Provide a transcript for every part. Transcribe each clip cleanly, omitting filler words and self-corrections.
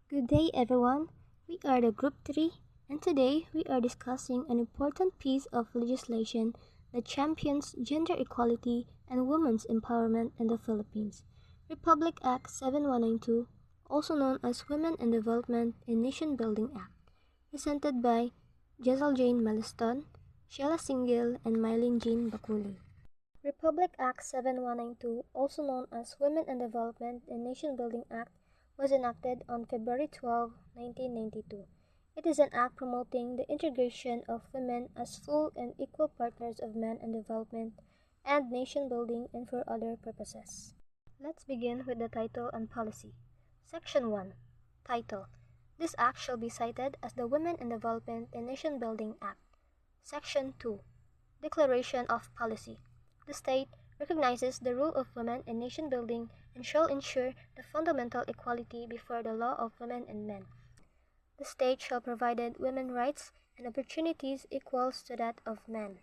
Good day, everyone. We are the Group 3, and today we are discussing an important piece of legislation that champions gender equality and women's empowerment in the Philippines. Republic Act 7192, also known as Women in Development and Nation Building Act, presented by Jezal Jane Maliston, Sheila Singhil, and Mylene Jean Bakuli. Republic Act 7192, also known as Women in Development and Nation Building Act, was enacted on February 12, 1992. It is an act promoting the integration of women as full and equal partners of men in development and nation building and for other purposes. Let's begin with the title and policy. Section 1. Title. This act shall be cited as the Women in Development and Nation Building Act. Section 2. Declaration of Policy. The state recognizes the role of women in nation building and shall ensure the fundamental equality before the law of women and men. The state shall provide women rights and opportunities equal to that of men.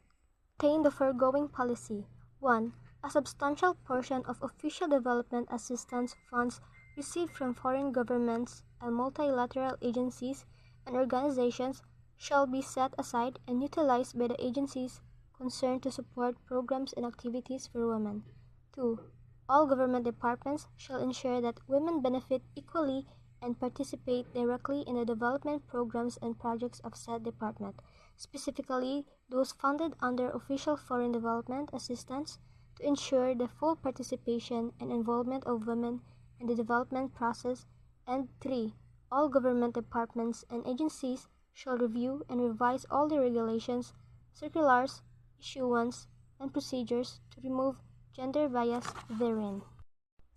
Obtain the foregoing policy. 1. A substantial portion of official development assistance funds received from foreign governments and multilateral agencies and organizations shall be set aside and utilized by the agencies concerned to support programs and activities for women. 2. All government departments shall ensure that women benefit equally and participate directly in the development programs and projects of said department, specifically those funded under official foreign development assistance, to ensure the full participation and involvement of women in the development process. And 3. All government departments and agencies shall review and revise all the regulations, circulars, issuance, and procedures to remove gender bias therein.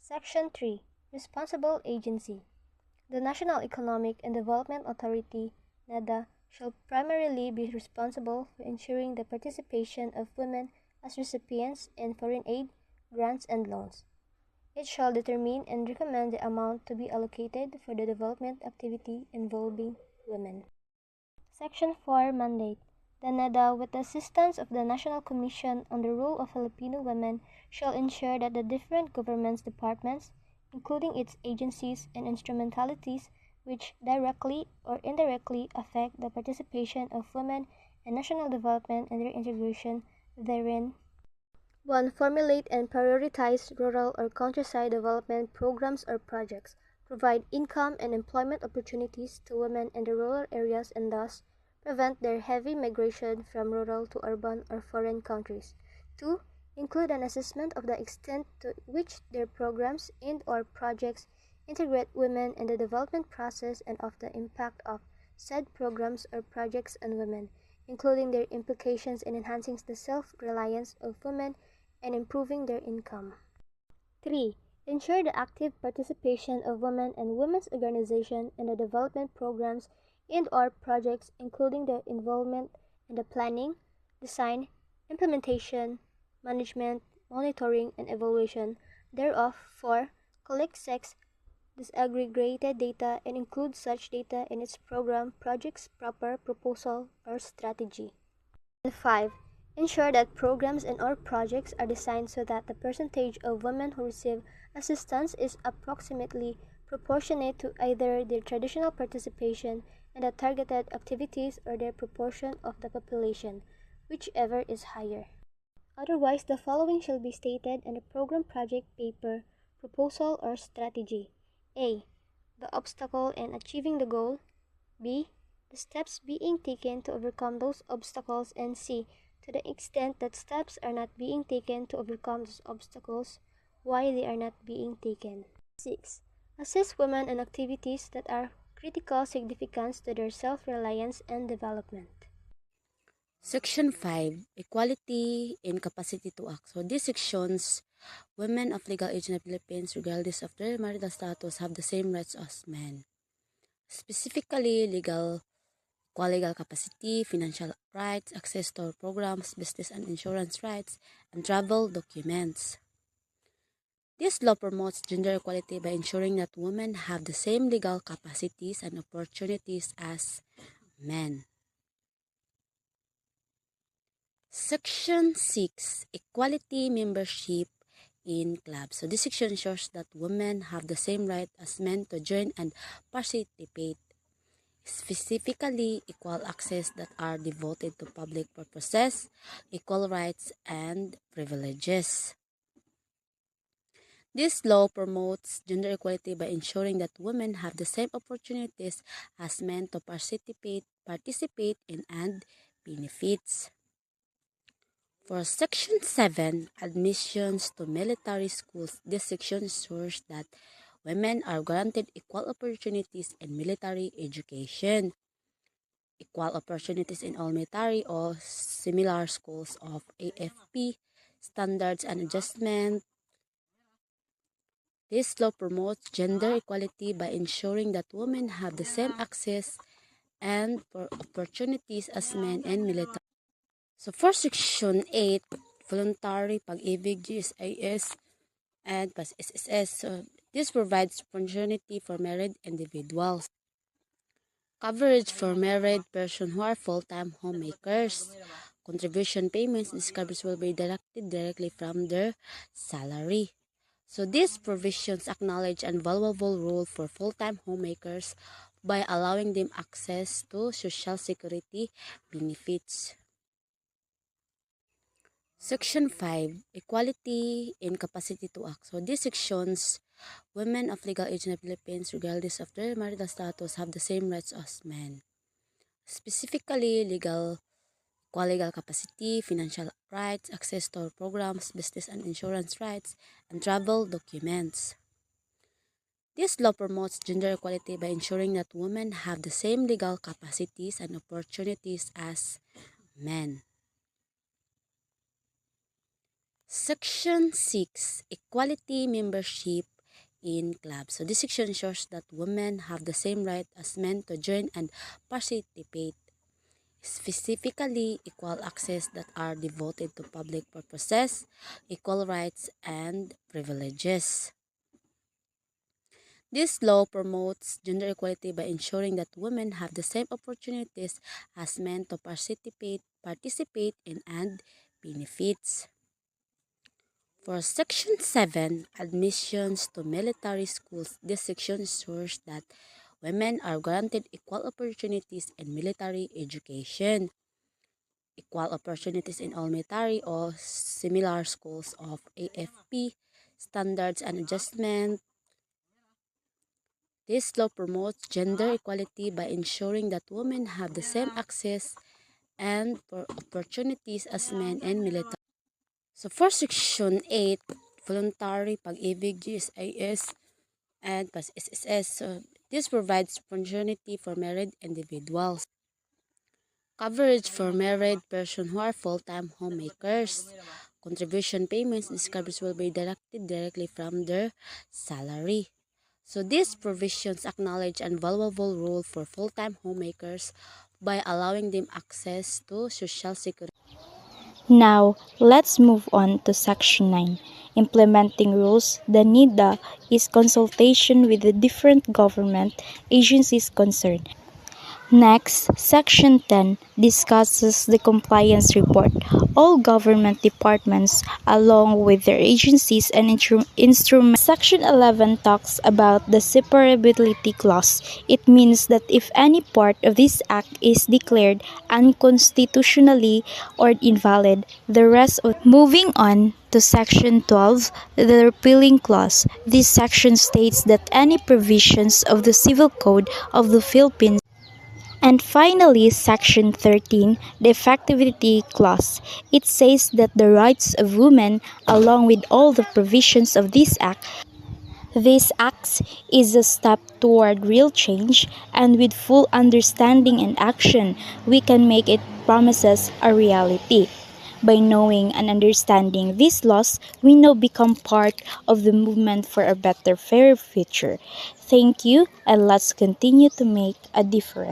Section 3. Responsible Agency. The National Economic and Development Authority, NEDA, shall primarily be responsible for ensuring the participation of women as recipients in foreign aid, grants, and loans. It shall determine and recommend the amount to be allocated for the development activity involving women. Section 4. Mandate. The NEDA, with the assistance of the National Commission on the Role of Filipino Women, shall ensure that the different government departments, including its agencies and instrumentalities which directly or indirectly affect the participation of women in national development and their integration therein. 1. Formulate and prioritize rural or countryside development programs or projects. Provide income and employment opportunities to women in the rural areas and thus prevent their heavy migration from rural to urban or foreign countries. 2. Include an assessment of the extent to which their programs and/or projects integrate women in the development process and of the impact of said programs or projects on women, including their implications in enhancing the self-reliance of women and improving their income. 3. Ensure the active participation of women and women's organizations in the development programs and/or projects, including their involvement in the planning, design, implementation, management, monitoring, and evaluation thereof. 4. Collect sex disaggregated data and include such data in its program, projects, proper proposal, or strategy. And 5. Ensure that programs and/or projects are designed so that the percentage of women who receive assistance is approximately proportionate to either their traditional participation in the targeted activities or their proportion of the population, whichever is higher. Otherwise, the following shall be stated in the program project paper, proposal, or strategy. A. The obstacle in achieving the goal. B. The steps being taken to overcome those obstacles. And C. To the extent that steps are not being taken to overcome those obstacles, why they are not being taken. 6. Assist women in activities that are critical significance to their self-reliance and development. Section 5, Equality in Capacity to Act. So these sections, women of legal age in the Philippines, regardless of their marital status, have the same rights as men. Specifically, equal legal capacity, financial rights, access to programs, business and insurance rights, and travel documents. This law promotes gender equality by ensuring that women have the same legal capacities and opportunities as men. Section 6, Equality Membership in clubs. So this section ensures that women have the same right as men to join and participate, specifically equal access that are devoted to public purposes, equal rights, and privileges. This law promotes gender equality by ensuring that women have the same opportunities as men to participate in and benefits. For Section 7, admissions to military schools, this section ensures that women are granted equal opportunities in military education, equal opportunities in all military or similar schools of AFP standards and adjustment. This law promotes gender equality by ensuring that women have the same access and opportunities as men in military. So for Section 8, voluntary pag-ibig, GSIS, and PAS-SSS, so this provides opportunity for married individuals. Coverage for married persons who are full-time homemakers. Contribution payments in these coverage will be deducted directly from their salary. So these provisions acknowledge a valuable role for full-time homemakers by allowing them access to social security benefits. Section 5, Equality in Capacity to Act. So these sections, women of legal age in the Philippines, regardless of their marital status, have the same rights as men. Specifically, equal legal capacity, financial rights, access to programs, business and insurance rights, and travel documents. This law promotes gender equality by ensuring that women have the same legal capacities and opportunities as men. Section 6, Equality Membership in Clubs. So this section ensures that women have the same right as men to join and participate, specifically equal access that are devoted to public purposes, equal rights, and privileges. This law promotes gender equality by ensuring that women have the same opportunities as men to participate in and benefits. For Section 7, admissions to military schools, this section ensures that women are granted equal opportunities in military education, equal opportunities in all military or similar schools of AFP standards and adjustment. This law promotes gender equality by ensuring that women have the same access and opportunities as men in military. So for Section 8, voluntary pag-ibig, GSIS, and PAS-SSS, so this provides opportunity for married individuals. Coverage for married persons who are full-time homemakers. Contribution payments in this coverage will be deducted directly from their salary. So these provisions acknowledge a valuable role for full-time homemakers by allowing them access to social security. Now, let's move on to Section 9, Implementing Rules. The NIDA is consultation with the different government agencies concerned. Next, Section 10 discusses the compliance report. All government departments, along with their agencies and instruments. Section 11 talks about the separability clause. It means that if any part of this act is declared unconstitutionally or invalid, the rest of. Moving on to Section 12, the repealing clause. This section states that any provisions of the Civil Code of the Philippines. And finally, Section 13, the Effectivity Clause. It says that the rights of women, along with all the provisions of this act, is a step toward real change, and with full understanding and action, we can make its promises a reality. By knowing and understanding these laws, we now become part of the movement for a better, fairer future. Thank you, and let's continue to make a difference.